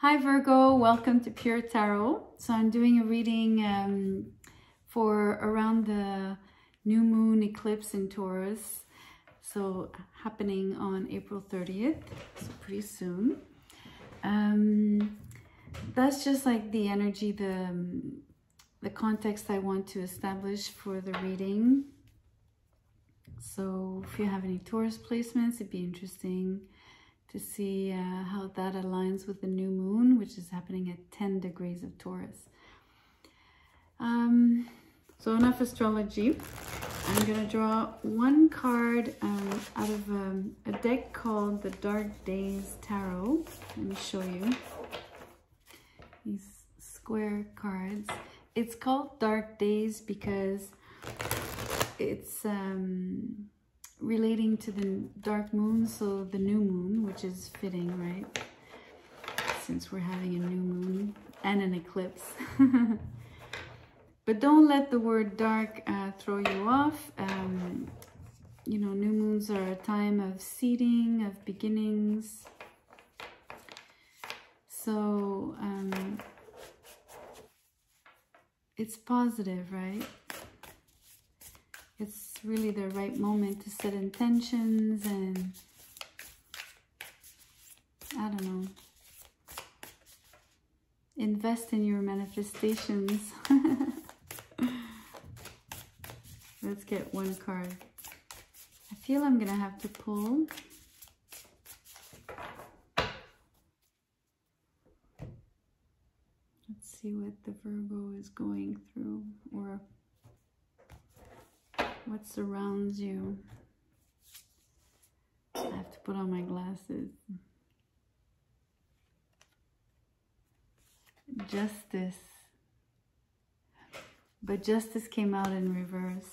Hi Virgo, welcome to Pure Tarot. So I'm doing a reading for around the new moon eclipse in Taurus. So happening on April 30th, so pretty soon. That's just like the energy, the context I want to establish for the reading. So if you have any Taurus placements, it'd be interesting to see how that aligns with the new moon, which is happening at 10 degrees of Taurus. So enough astrology. I'm going to draw one card out of a deck called the Dark Days Tarot. Let me show you these square cards. It's called Dark Days because it's relating to the dark moon, so the new moon, which is fitting, right? Since we're having a new moon and an eclipse. But don't let the word dark throw you off. You know, new moons are a time of seeding, of beginnings. So it's positive, right? It's really the right moment to set intentions and, I don't know, invest in your manifestations. Let's get one card. I feel I'm gonna have to pull. Let's see what the Virgo is going through, or what surrounds you. I have to put on my glasses. Justice. But justice came out in reverse.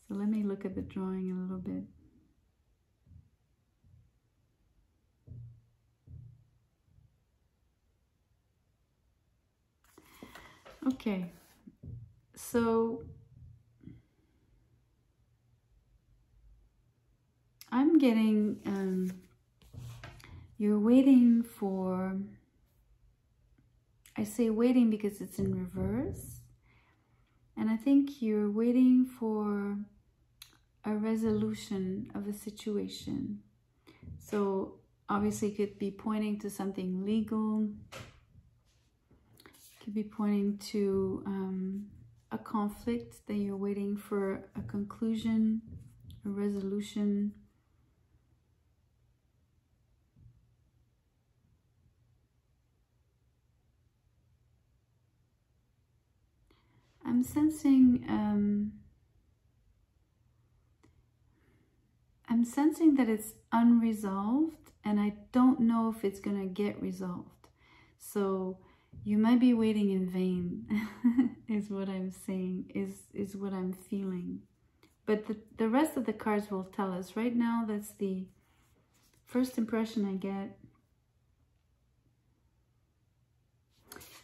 So let me look at the drawing a little bit. Okay. So I'm getting, you're waiting for, I say waiting because it's in reverse. And I think you're waiting for a resolution of a situation. So obviously it could be pointing to something legal. It could be pointing to a conflict that you're waiting for a conclusion, a resolution. I'm sensing that it's unresolved, and I don't know if it's gonna get resolved. So you might be waiting in vain, is what I'm saying, is what I'm feeling. But the rest of the cards will tell us. Right now, that's the first impression I get.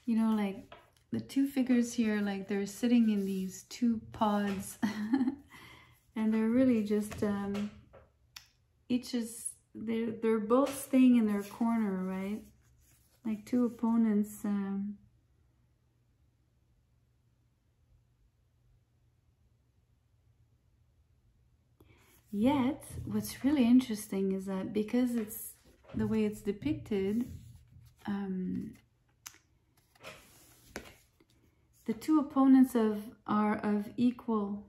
You know, like the two figures here, like they're sitting in these two pods and they're really just, they're both staying in their corner, right? Like two opponents. Yet, what's really interesting is that because it's the way it's depicted, the two opponents are of equal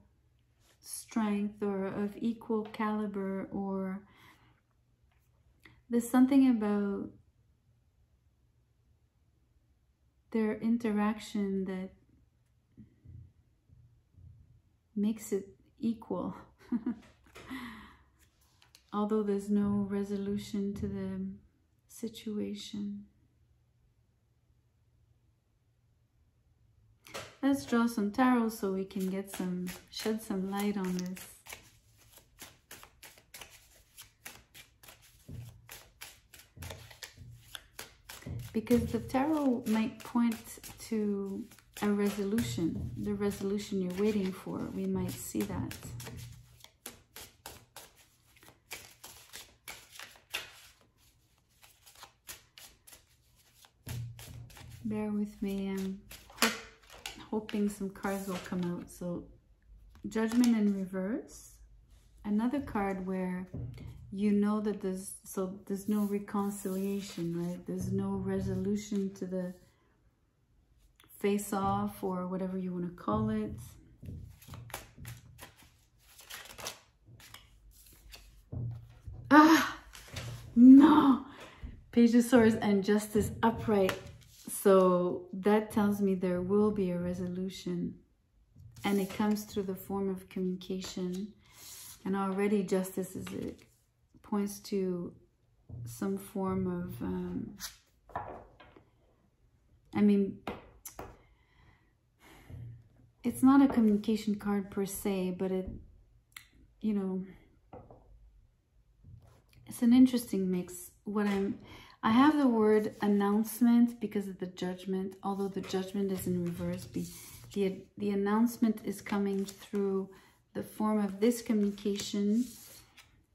strength or of equal caliber, or there's something about their interaction that makes it equal. Although there's no resolution to the situation. Let's draw some tarot so we can get shed some light on this. Because the tarot might point to a resolution, the resolution you're waiting for. We might see that. Bear with me. I'm hoping some cards will come out. So Judgment in reverse. Another card where you know that there's no reconciliation, right? There's no resolution to the face-off or whatever you want to call it. Ah, no! Page of Swords and Justice upright. So that tells me there will be a resolution. And it comes through the form of communication. And already Justice points to some form of, I mean, it's not a communication card per se, but it, you know, it's an interesting mix. I have the word announcement because of the Judgment, although the Judgment is in reverse. The announcement is coming through the form of this communication,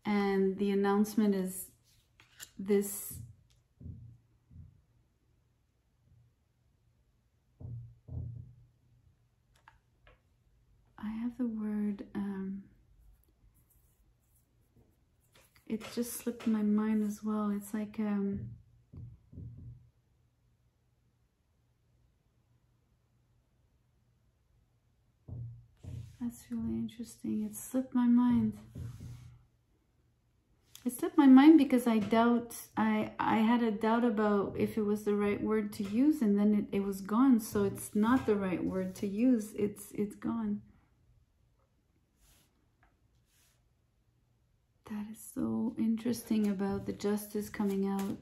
and the announcement is this. I have the word, it just slipped my mind as well. It's like, that's really interesting. It slipped my mind. It slipped my mind because I had a doubt about if it was the right word to use, and then it was gone. So it's not the right word to use. It's gone. That is so interesting about the Justice coming out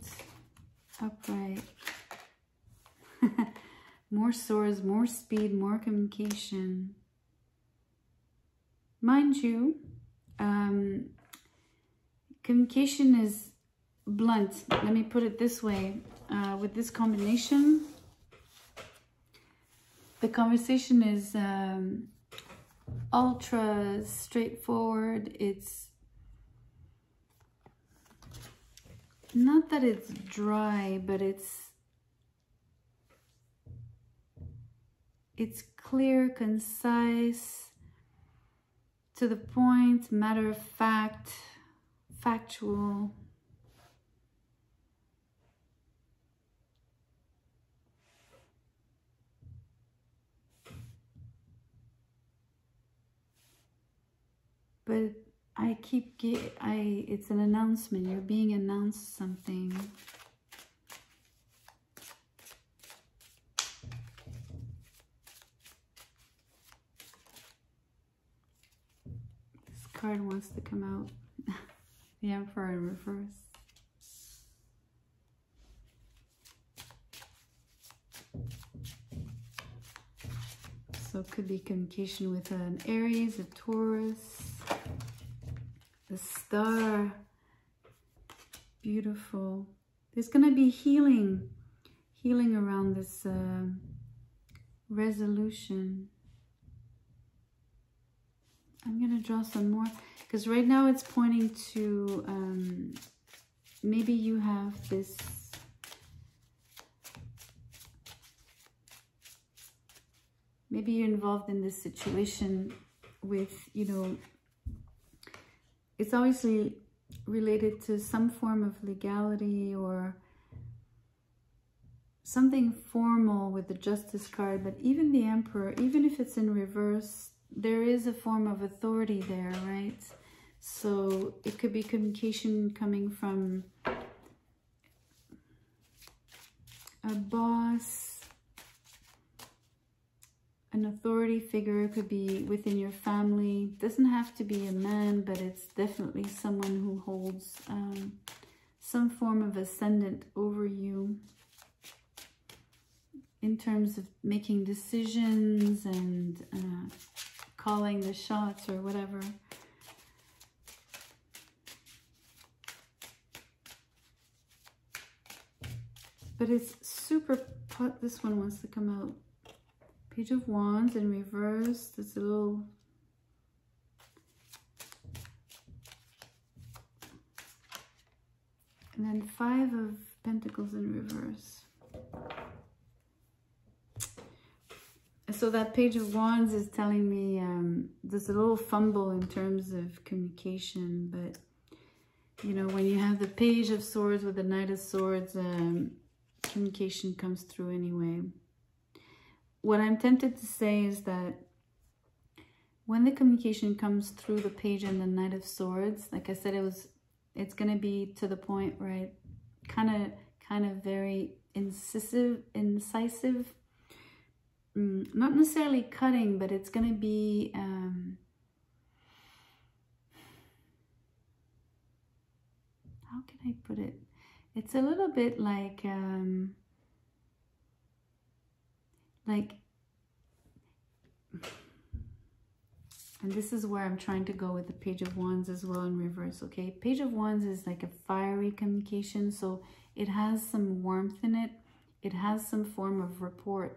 upright. More swords, more speed, more communication. Mind you, communication is blunt. Let me put it this way. With this combination, the conversation is ultra straightforward. It's not that it's dry, but it's clear, concise, to the point, matter of fact, factual. But it's an announcement. You're being announced something. This card wants to come out. The Emperor in reverse. So it could be communication with an Aries, a Taurus. The Star, beautiful. There's going to be healing around this resolution. I'm going to draw some more because right now it's pointing to maybe you have this. Maybe you're involved in this situation with, you know, it's obviously related to some form of legality or something formal with the Justice card. But even the Emperor, even if it's in reverse, there is a form of authority there, right? So it could be communication coming from a boss, an authority figure. It could be within your family. It doesn't have to be a man, but it's definitely someone who holds some form of ascendant over you in terms of making decisions and calling the shots or whatever. But it's super, this one wants to come out. Page of Wands in reverse. There's a little, and then 5 of Pentacles in reverse. so that Page of Wands is telling me there's a little fumble in terms of communication, but you know, when you have the Page of Swords with the Knight of Swords, communication comes through anyway. What I'm tempted to say is that when the communication comes through the Page and the Knight of Swords, like I said, it's going to be to the point, right? Kind of very incisive, not necessarily cutting, but it's going to be how can I put it? It's a little bit like and this is where I'm trying to go with the Page of Wands as well in reverse, okay? Page of Wands is like a fiery communication, so it has some warmth in it. It has some form of rapport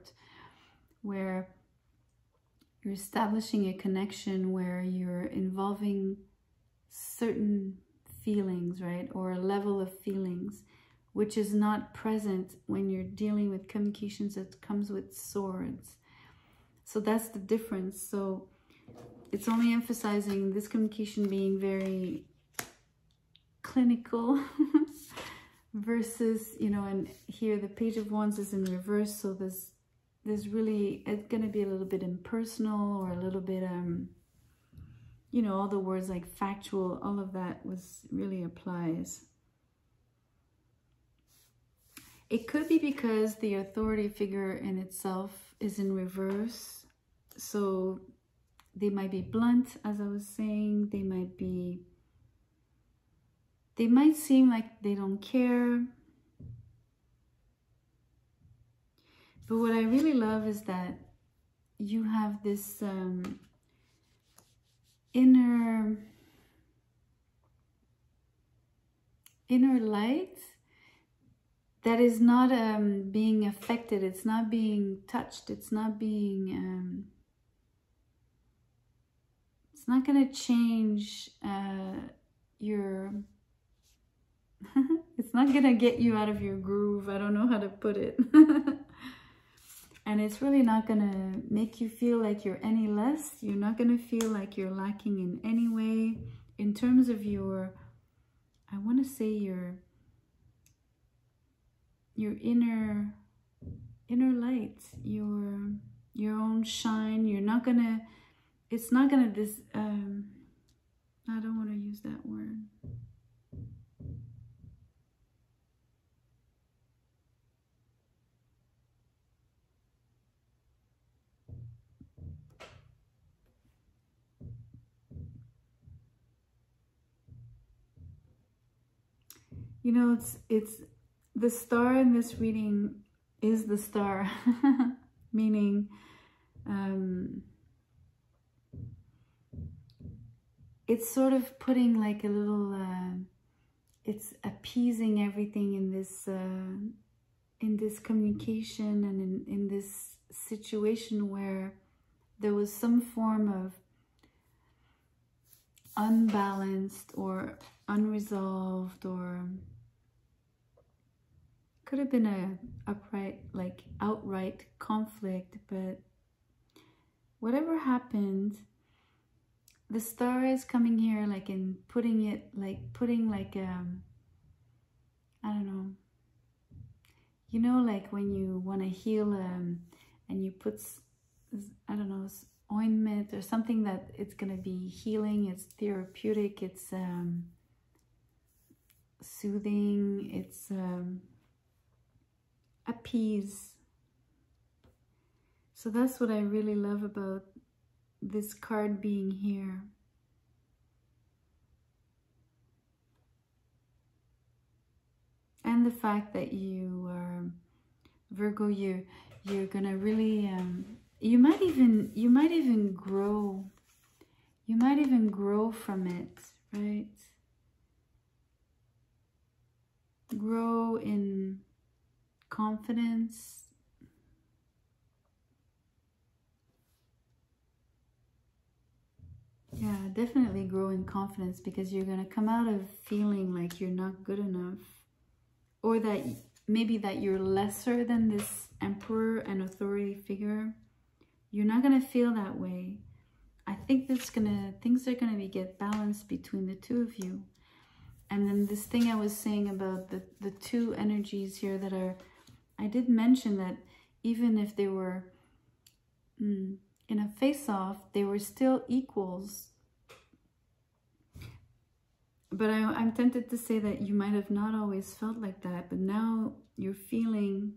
where you're establishing a connection, where you're involving certain feelings, right? Or a level of feelings, which is not present when you're dealing with communications that comes with swords. So that's the difference. So it's only emphasizing this communication being very clinical versus, you know, and here the Page of Wands is in reverse. So there's really, it's going to be a little bit impersonal, or a little bit, you know, all the words like factual, all of that really applies. It could be because the authority figure in itself is in reverse. So they might be blunt, as I was saying. They might seem like they don't care. But what I really love is that you have this inner light that is not being affected. It's not being touched. It's not being it's not going to change your it's not going to get you out of your groove. I don't know how to put it. And it's really not going to make you feel like you're any less. You're not going to feel like you're lacking in any way in terms of your, I want to say your inner light, your own shine. You're not going to, it's not going to I don't want to use that word. You know, it's the star in this reading is the star, meaning it's sort of putting like a little, it's appeasing everything in this communication and in this situation where there was some form of unbalanced or unresolved, or could have been outright conflict. But whatever happened, the star is coming here like in putting I don't know, you know, like when you want to heal and you put, I don't know, ointment or something that it's going to be healing, it's therapeutic, it's soothing, it's appease. So that's what I really love about this card being here. And the fact that you are Virgo, you're gonna really you might even grow from it, right? Grow in confidence. Yeah, definitely grow in confidence, because you're going to come out of feeling like you're not good enough, or that maybe that you're lesser than this emperor and authority figure. You're not going to feel that way. I think things are going to get balanced between the two of you. And then this thing I was saying about the two energies here that are, I did mention that even if they were in a face-off, they were still equals. But I'm tempted to say that you might have not always felt like that, but now you're feeling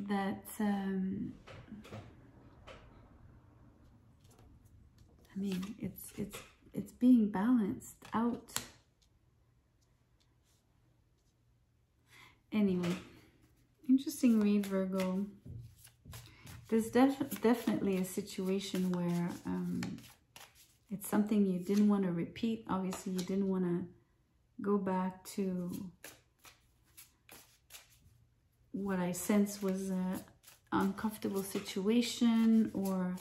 that I mean, it's being balanced out. Anyway, interesting read, Virgo. There's definitely a situation where it's something you didn't want to repeat. Obviously, you didn't want to go back to what I sense was an uncomfortable situation or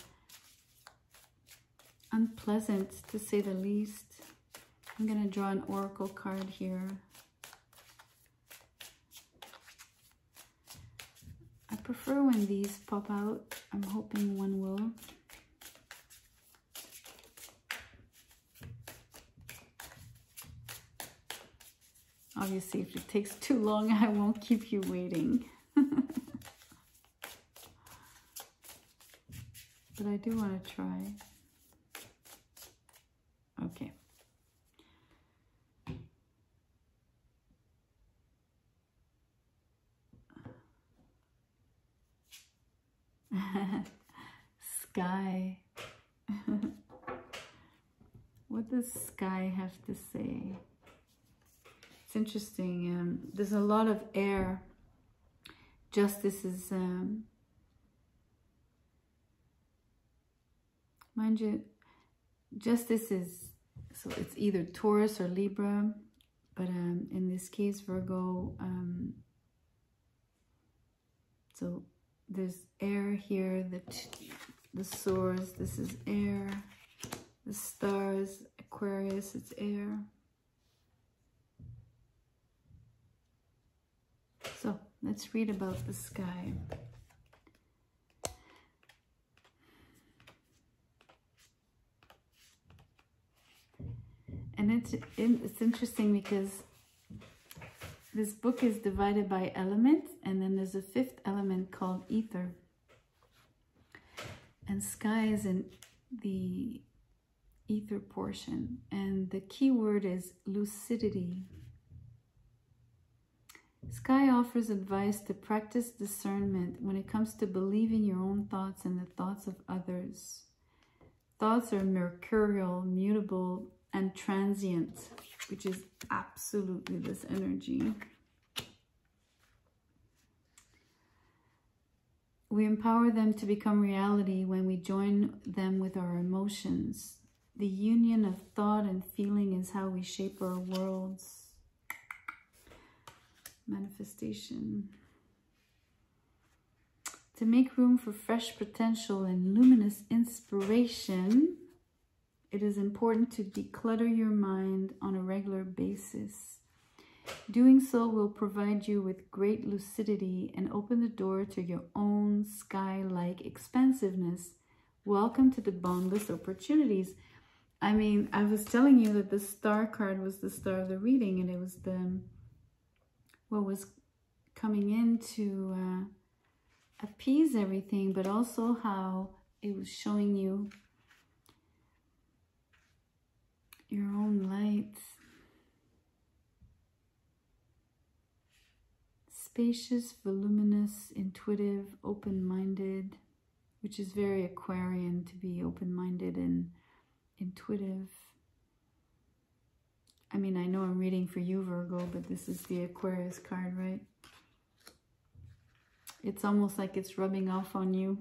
unpleasant, to say the least. I'm going to draw an oracle card here. I prefer when these pop out. I'm hoping one will. Obviously, if it takes too long, I won't keep you waiting. But I do want to try. Okay. Sky. What does sky have to say? It's interesting. There's a lot of air. Justice is, mind you, justice is, so it's either Taurus or Libra, but in this case, Virgo. So there's air here, the swords, this is air, the stars, Aquarius, it's air. So let's read about the sky. And it's interesting because this book is divided by element, and then there's a fifth element called ether. And sky is in the ether portion, and the key word is lucidity. Sky offers advice to practice discernment when it comes to believing your own thoughts and the thoughts of others. Thoughts are mercurial, mutable, and transient, which is absolutely this energy. We empower them to become reality when we join them with our emotions. The union of thought and feeling is how we shape our worlds. Manifestation. To make room for fresh potential and luminous inspiration, it is important to declutter your mind on a regular basis. Doing so will provide you with great lucidity and open the door to your own sky-like expansiveness. Welcome to the boundless opportunities. I mean, I was telling you that the star card was the star of the reading, and it was what was coming in to appease everything, but also how it was showing you your own light. Spacious, voluminous, intuitive, open-minded, which is very Aquarian to be open-minded and intuitive. I mean, I know I'm reading for you, Virgo, but this is the Aquarius card, right? It's almost like it's rubbing off on you.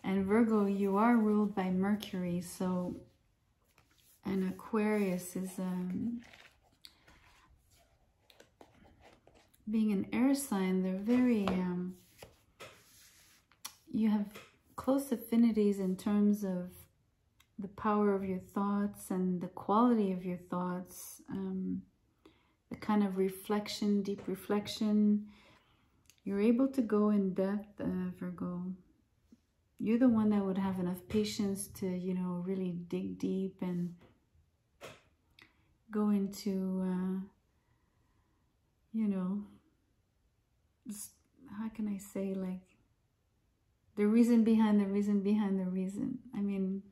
And Virgo, you are ruled by Mercury, so, and Aquarius is being an air sign. They're very, you have close affinities in terms of the power of your thoughts and the quality of your thoughts. a kind of reflection, deep reflection. You're able to go in depth, Virgo. You're the one that would have enough patience to, you know, really dig deep and go into, you know, how can I say, like, the reason behind the reason behind the reason. I mean,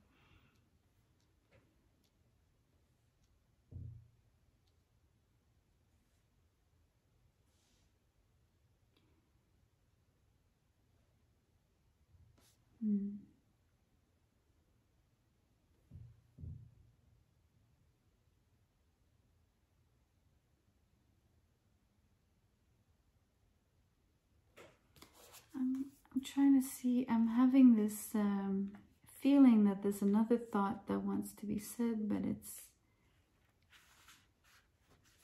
I'm trying to see, I'm having this feeling that there's another thought that wants to be said, but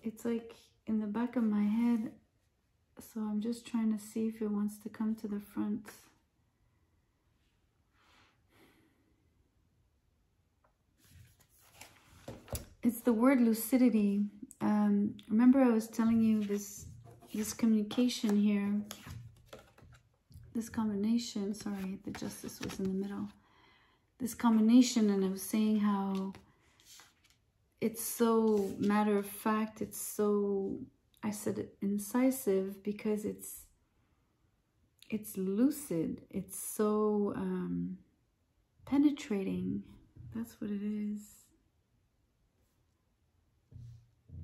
it's like in the back of my head, so I'm just trying to see if it wants to come to the front. It's the word lucidity. Remember I was telling you this communication here, this combination, sorry, the justice was in the middle. This combination, and I was saying how it's so matter of fact, it's so, I said it incisive because it's lucid, it's so penetrating. That's what it is.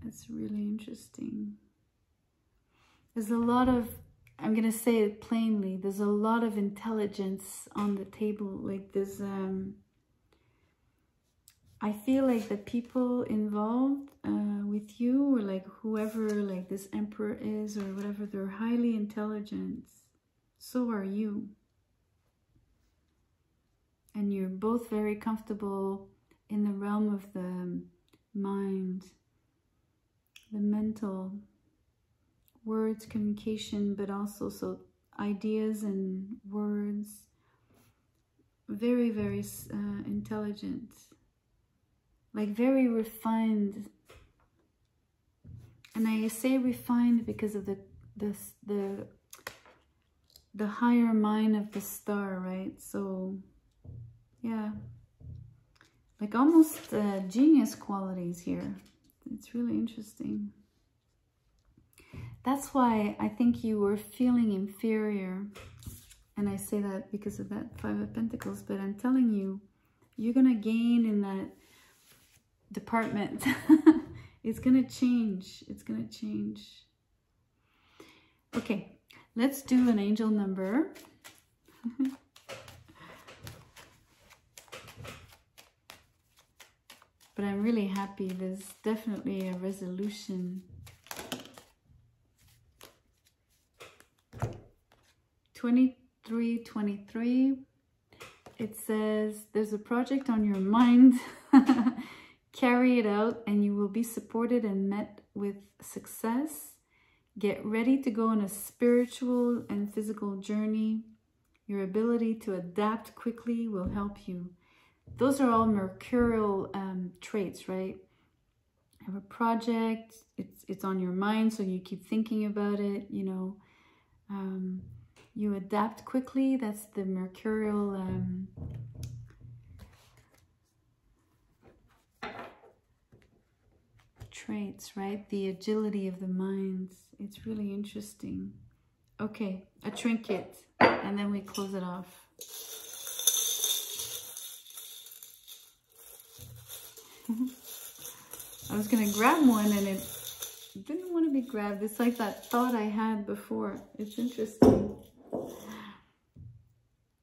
It's really interesting. There's a lot of, I'm going to say it plainly, there's a lot of intelligence on the table. Like there's, I feel like the people involved with you, or like whoever, like this emperor is or whatever, they're highly intelligent. So are you. And you're both very comfortable in the realm of the mind, the mental, words, communication, but also so ideas and words. Very, very intelligent, like very refined. And I say refined because of the higher mind of the star, right? So yeah, like almost genius qualities here. It's really interesting. That's why I think you were feeling inferior. And I say that because of that Five of Pentacles. But I'm telling you, you're going to gain in that department. It's going to change. It's going to change. Okay, let's do an angel number. But I'm really happy. There's definitely a resolution. 2323. It says there's a project on your mind. Carry it out and you will be supported and met with success. Get ready to go on a spiritual and physical journey. Your ability to adapt quickly will help you. Those are all mercurial traits, right? You have a project, it's on your mind, so you keep thinking about it, you know. You adapt quickly, that's the mercurial traits, right? The agility of the mind. It's really interesting. Okay, a trinket, and then we close it off. I was gonna grab one and it didn't want to be grabbed. It's like that thought I had before. It's interesting.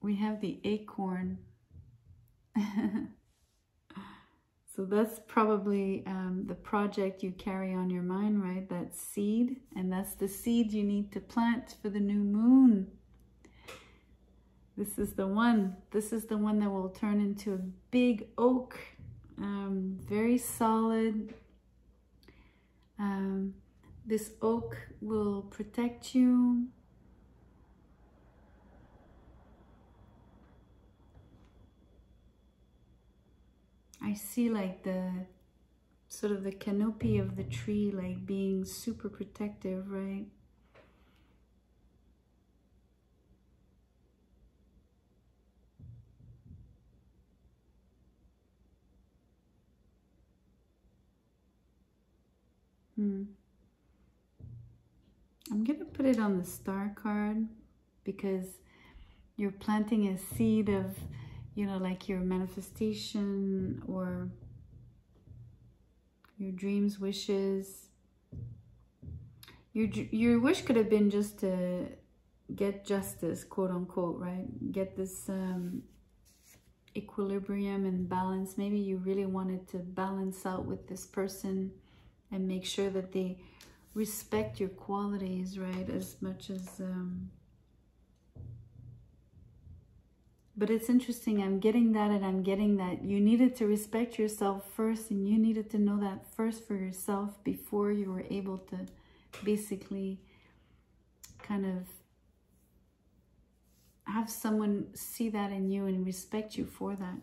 We have the acorn. So that's probably the project you carry on your mind, right? That seed, and that's the seed you need to plant for the new moon. This is the one. This is the one that will turn into a big oak. Very solid. This oak will protect you. I see like the sort of the canopy of the tree, like being super protective, right? I'm gonna put it on the star card because you're planting a seed of, you know, like your manifestation or your dreams, wishes. Your wish could have been just to get justice, quote unquote, right? Get this equilibrium and balance. Maybe you really wanted to balance out with this person and make sure that they respect your qualities, right? As much as but it's interesting, I'm getting that, and I'm getting that you needed to respect yourself first, and you needed to know that first for yourself before you were able to basically kind of have someone see that in you and respect you for that.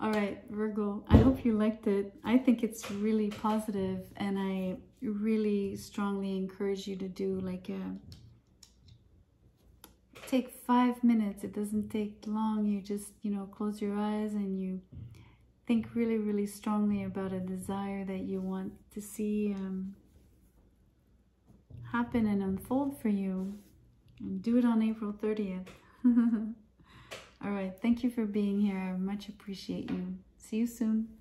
All right, Virgo, I hope you liked it. I think it's really positive, and I really strongly encourage you to do like take 5 minutes. It doesn't take long. You just, you know, close your eyes and you think really, really strongly about a desire that you want to see happen and unfold for you. And do it on April 30th. All right, thank you for being here. I much appreciate you. See you soon.